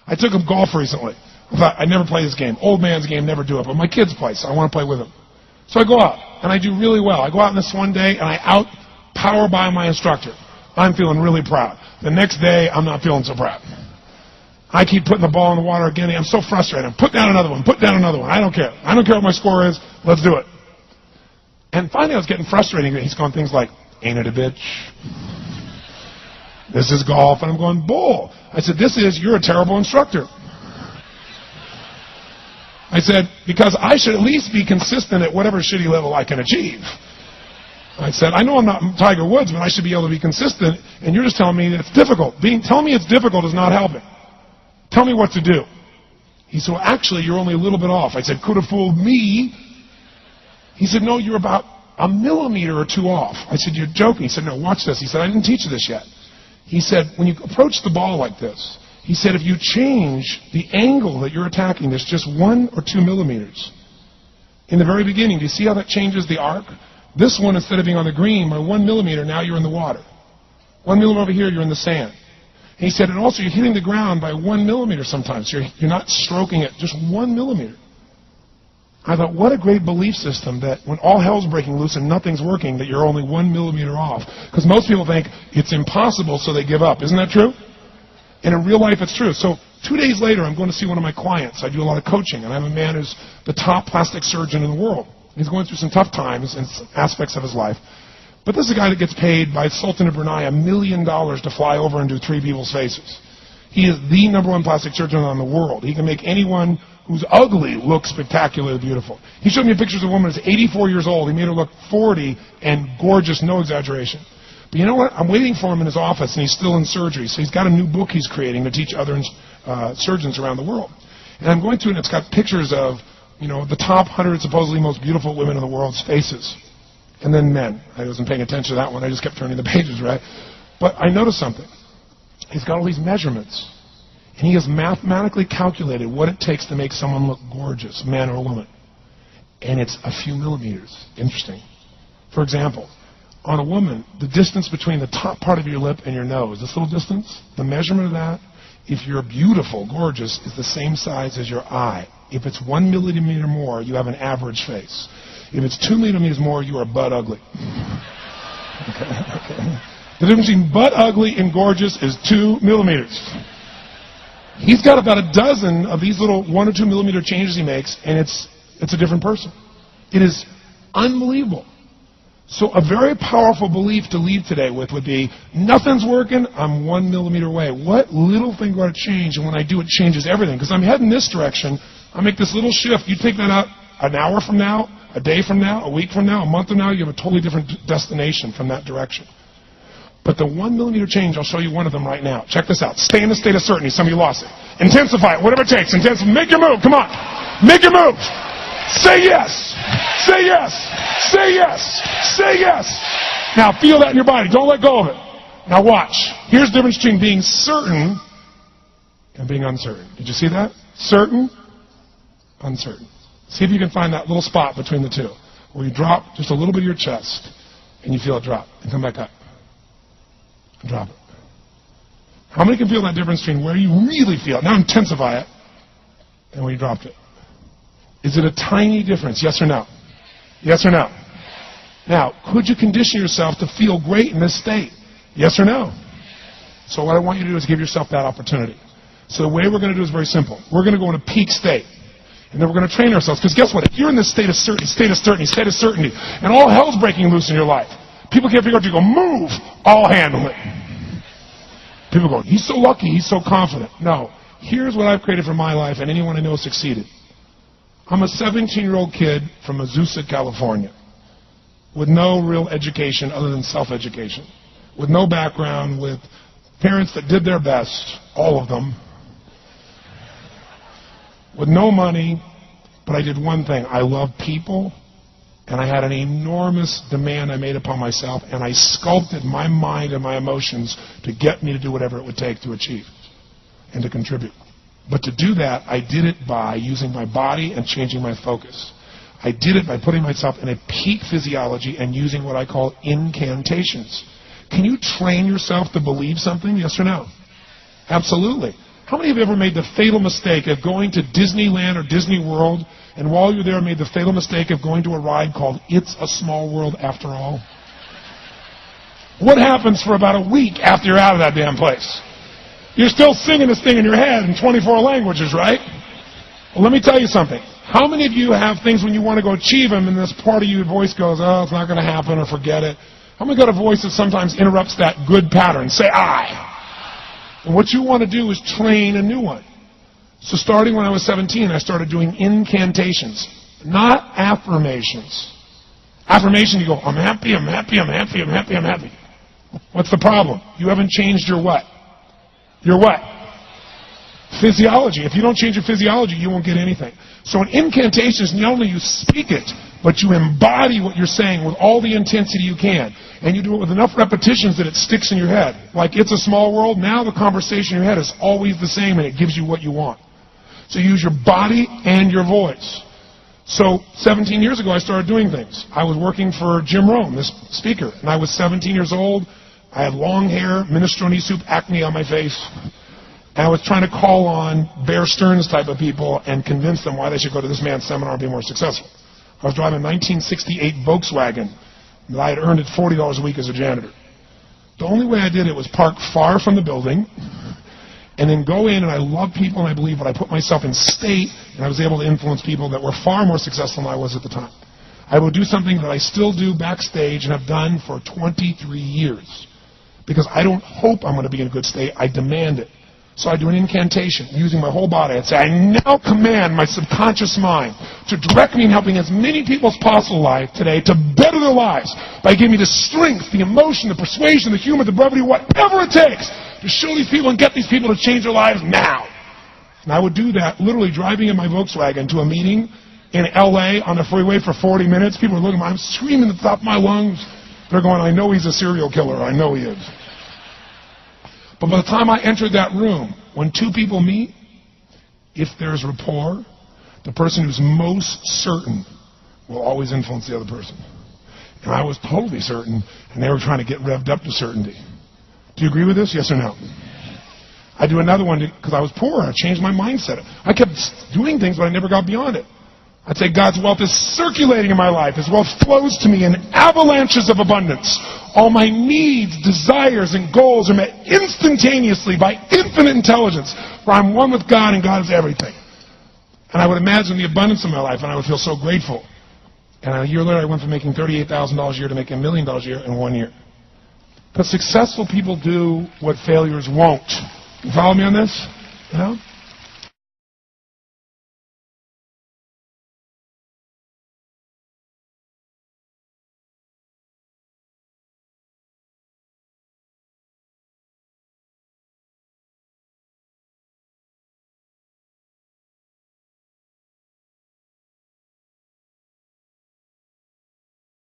I took him golf recently. I thought, I'd never play this game. Old man's game, never do it. But my kids play, so I want to play with them. So I go out, and I do really well. I go out on this one day, and I out-power by my instructor. I'm feeling really proud. The next day, I'm not feeling so proud. I keep putting the ball in the water again. I'm so frustrated. Put down another one. Put down another one. I don't care. I don't care what my score is. Let's do it. And finally, I was getting frustrated. He's going things like, ain't it a bitch? This is golf. And I'm going, bull. I said, you're a terrible instructor. I said, because I should at least be consistent at whatever shitty level I can achieve. I said, I know I'm not Tiger Woods, but I should be able to be consistent, and you're just telling me that it's difficult. Telling me it's difficult is not helping. Tell me what to do. He said, well, actually, you're only a little bit off. I said, could have fooled me. He said, no, you're about a millimeter or two off. I said, you're joking. He said, no, watch this. He said, I didn't teach you this yet. He said, when you approach the ball like this, he said, if you change the angle that you're attacking this just 1 or 2 millimeters, in the very beginning, do you see how that changes the arc? This one, instead of being on the green, by 1 millimeter, now you're in the water. 1 millimeter over here, you're in the sand. And he said, and also you're hitting the ground by 1 millimeter sometimes. You're not stroking it, just 1 millimeter. I thought, what a great belief system that when all hell's breaking loose and nothing's working, that you're only 1 millimeter off. Because most people think it's impossible, so they give up. Isn't that true? And in real life, it's true. So 2 days later, I'm going to see one of my clients. I do a lot of coaching, and I have a man who's the top plastic surgeon in the world. He's going through some tough times in aspects of his life. But this is a guy that gets paid by Sultan of Brunei $1 million to fly over and do 3 people's faces. He is the #1 plastic surgeon in the world. He can make anyone who's ugly look spectacularly beautiful. He showed me pictures of a woman who's 84 years old. He made her look 40 and gorgeous, no exaggeration. But you know what? I'm waiting for him in his office, and he's still in surgery. So he's got a new book he's creating to teach other surgeons around the world. And I'm going through it, and it's got pictures of, the top 100 supposedly most beautiful women in the world's faces. And then men. I wasn't paying attention to that one. I just kept turning the pages, right? But I noticed something. He's got all these measurements. And he has mathematically calculated what it takes to make someone look gorgeous, man or woman. And it's a few millimeters. Interesting. For example, on a woman, the distance between the top part of your lip and your nose, this little distance, the measurement of that, if you're beautiful, gorgeous, is the same size as your eye. If it's 1 millimeter more, you have an average face. If it's 2 millimeters more, you are butt ugly. Okay. The difference between butt ugly and gorgeous is 2 millimeters. He's got about a dozen of these little 1 or 2 millimeter changes he makes, and it's a different person. It is unbelievable. So a very powerful belief to leave today with would be, nothing's working, I'm 1 millimeter away. What little thing got to change? And when I do, it changes everything. Because I'm heading this direction, I make this little shift. You take that out an hour from now, a day from now, a week from now, a month from now, you have a totally different destination from that direction. But the 1 millimeter change, I'll show you one of them right now. Check this out. Stay in the state of certainty. Some of you lost it. Intensify it, whatever it takes. Make your move. Come on. Make your move. Say yes. Say yes. Say yes. Say yes. Now feel that in your body. Don't let go of it. Now watch. Here's the difference between being certain and being uncertain. Did you see that? Certain, uncertain. See if you can find that little spot between the two, where you drop just a little bit of your chest, and you feel it drop, and come back up. And drop it. How many can feel that difference between where you really feel it? Now intensify it, and where you dropped it. Is it a tiny difference, yes or no? Yes or no? Now, could you condition yourself to feel great in this state? Yes or no? So what I want you to do is give yourself that opportunity. So the way we're going to do is very simple. We're going to go in a peak state. And then we're going to train ourselves. Because guess what? If you're in this state of certainty, and all hell's breaking loose in your life, people can't figure out, you go, move, I'll handle it. People go, he's so lucky, he's so confident. No. Here's what I've created for my life, and anyone I know succeeded. I'm a 17-year-old kid from Azusa, California, with no real education other than self-education, with no background, with parents that did their best, all of them, with no money, but I did one thing. I love people, and I had an enormous demand I made upon myself, and I sculpted my mind and my emotions to get me to do whatever it would take to achieve and to contribute. But to do that, I did it by using my body and changing my focus. I did it by putting myself in a peak physiology and using what I call incantations. Can you train yourself to believe something? Yes or no? Absolutely. How many of you ever made the fatal mistake of going to Disneyland or Disney World, and while you're there made the fatal mistake of going to a ride called It's a Small World After All? What happens for about a week after you're out of that damn place? You're still singing this thing in your head in 24 languages, right? Well, let me tell you something. How many of you have things when you want to go achieve them and this part of your voice goes, oh, it's not going to happen, or forget it? How many got a voice that sometimes interrupts that good pattern? Say, I. And what you want to do is train a new one. So starting when I was 17, I started doing incantations, not affirmations. Affirmation, you go, I'm happy, I'm happy, I'm happy, I'm happy, I'm happy. What's the problem? You haven't changed your what? Your what? Physiology. If you don't change your physiology, you won't get anything. So in incantations, not only you speak it, but you embody what you're saying with all the intensity you can. And you do it with enough repetitions that it sticks in your head. Like It's a Small World, now the conversation in your head is always the same and it gives you what you want. So you use your body and your voice. So 17 years ago, I started doing things. I was working for Jim Rome, this speaker, and I was 17 years old. I had long hair, minestrone soup, acne on my face. And I was trying to call on Bear Stearns type of people and convince them why they should go to this man's seminar and be more successful. I was driving a 1968 Volkswagen that I had earned at $40 a week as a janitor. The only way I did it was park far from the building and then go in, and I love people and I believe, but I put myself in state, and I was able to influence people that were far more successful than I was at the time. I will do something that I still do backstage and have done for 23 years. Because I don't hope I'm going to be in a good state, I demand it. So I do an incantation using my whole body. I'd say, I now command my subconscious mind to direct me in helping as many people as possible life today to better their lives by giving me the strength, the emotion, the persuasion, the humor, the brevity, whatever it takes to show these people and get these people to change their lives now. And I would do that literally driving in my Volkswagen to a meeting in LA on the freeway for 40 minutes. People are looking at me, I'm screaming at the top of my lungs. They're going, I know he's a serial killer. I know he is. But by the time I entered that room, when two people meet, if there's rapport, the person who's most certain will always influence the other person. And I was totally certain, and they were trying to get revved up to certainty. Do you agree with this? Yes or no? I do another one because I was poor. I changed my mindset. I kept doing things, but I never got beyond it. I'd say God's wealth is circulating in my life. His wealth flows to me in avalanches of abundance. All my needs, desires, and goals are met instantaneously by infinite intelligence, for I'm one with God and God is everything. And I would imagine the abundance of my life, and I would feel so grateful. And a year later, I went from making $38,000 a year to making $1 million a year in 1 year. But successful people do what failures won't. You follow me on this? You know?